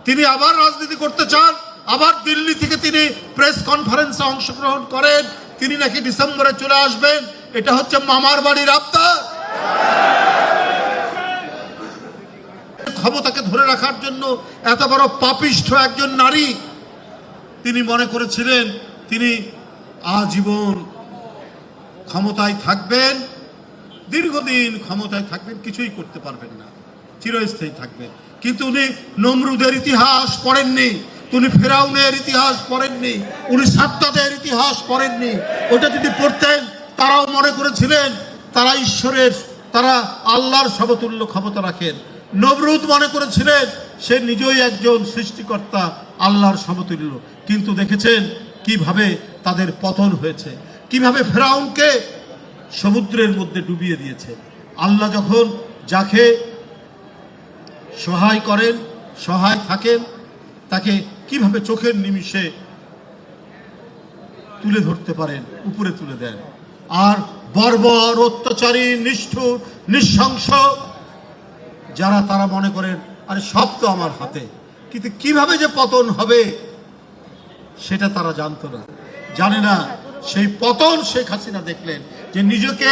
তিনি আবার রাজনীতি করতে চান, আবার দিল্লি থেকে তিনি প্রেস কনফারেন্সে অংশগ্রহণ করেন, তিনি নাকি ডিসেম্বরে চলে আসবেন। এটা হচ্ছে মামার বাড়ির আবদার। ক্ষমতাকে ধরে রাখার জন্য এত বড় পাপিষ্ঠ একজন নারী, তিনি মনে করেছিলেন তিনি আজীবন ক্ষমতায় থাকবেন, দীর্ঘদিন ক্ষমতায় থাকবেন, কিছুই করতে পারবেন না, চিরস্থায়ী থাকবেন। কিন্তু উনি নমরুদের ইতিহাস পড়েননি, উনি ফেরাউনের ইতিহাস পড়েননি, উনি সাদ্দাদের ইতিহাস পড়েননি। ওটা যদি পড়তেন তারাও মনে করেছিলেন তারা ঈশ্বরের, তারা আল্লাহর সমতুল্য ক্ষমতা রাখেন। নমরুদ মনে করেছিলেন সে নিজেই একজন সৃষ্টিকর্তা, আল্লাহর সমতুল্য। কিন্তু দেখেছেন কিভাবে তাদের পতন হয়েছে, কিভাবে ফেরাউনকে সমুদ্রের মধ্যে ডুবিয়ে দিয়েছে। আল্লাহ যখন যাকে সহায় করেন, সহায় থাকেন, তাকে কিভাবে চোখের নিমিষে তুলে ধরতে পারেন, উপরে তুলে দেন। আর বর্বর, অত্যাচারী, নিষ্ঠুর, নৃশংস যারা, তারা মনে করেন আরে সব তো আমার হাতে। কিন্তু কিভাবে যে পতন হবে সেটা তারা জানতো না, জানে না। সেই পতন শেখ হাসিনা দেখলেন, যে নিজেকে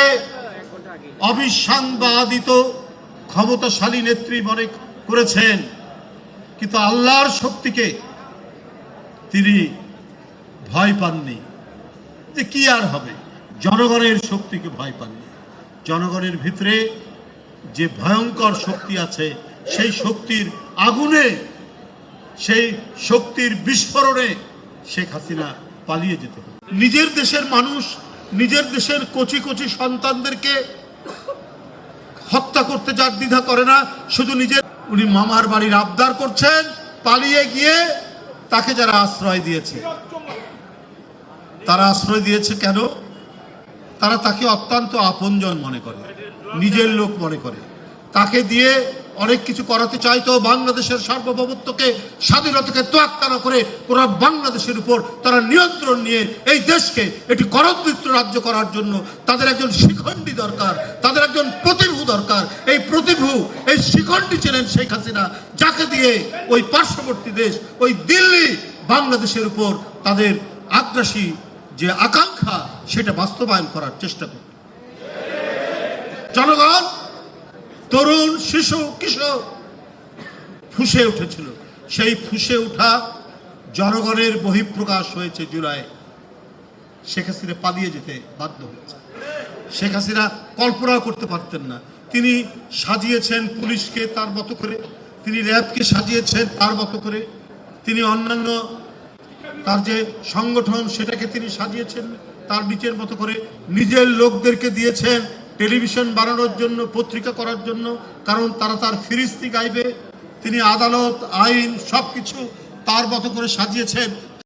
অবিসংবাদিত ক্ষমতাশালী নেত্রী মনে করেছেন, কিন্তু আল্লাহর শক্তিকে তিনি ভয় পাননি। যে কি আর হবে, জনগণের শক্তিকে ভয় পাননি। জনগণের ভিতরে যে ভয়ঙ্কর শক্তি আছে, সেই শক্তির আগুনে, সেই শক্তির বিস্ফোরণে শেখ হাসিনা পালিয়ে যেতে হবে। নিজের দেশের মানুষ, নিজের দেশের কচি কচি সন্তানদেরকে হত্যা করতে যার দ্বিধা করে না, শুধু নিজের, উনি মামার বাড়ির আবদার করছেন, পালিয়ে গিয়ে তাকে যারা আশ্রয় দিয়েছে, তারা আশ্রয় দিয়েছে কেন? তারা তাকে অত্যন্ত আপনজন মনে করে, নিজের লোক মনে করে। তাকে দিয়ে অনেক কিছু করাতে চাইতো, বাংলাদেশের সার্বভৌমত্বকে, স্বাধীনতাকে তোয়াক্কা না করে পুরো বাংলাদেশের উপর তারা নিয়ন্ত্রণ নিয়ে এই দেশকে একটি করদৃষ্ট রাজ্য করার জন্য তাদের একজন শিখণ্ডী দরকার, তাদের একজন প্রতিভু দরকার। এই প্রতিভু, এই শিখণ্ডী ছিলেন শেখ হাসিনা, যাকে দিয়ে ওই পার্শ্ববর্তী দেশ, ওই দিল্লি বাংলাদেশের উপর তাদের আগ্রাসী যে আকাঙ্ক্ষা, সেটা বাস্তবায়ন করার চেষ্টা করত। জনগণ, তরুণ, শিশু, কিশোর ফুঁসে উঠেছিল। সেই ফুঁসে উঠা জনগণের বহিঃপ্রকাশ হয়েছে জুলাই। শেখ হাসিনা পালিয়ে যেতে বাধ্য হয়েছে। শেখ হাসিনা কল্পনা করতে পারতেন না। তিনি সাজিয়েছেন পুলিশকে তার মতো করে, তিনি র্যাবকে সাজিয়েছেন তার মতো করে, তিনি অন্যান্য তার যে সংগঠন সেটাকে তিনি সাজিয়েছেন তার নিজের মতো করে, নিজের লোকদেরকে দিয়েছেন টেলিভিশন বানানোর জন্য, পত্রিকা করার জন্য, কারণ তারা তার ফিরিস্তি গাইবে। তিনি আদালত, আইন সবকিছু তার মতো করে সাজিয়েছেন।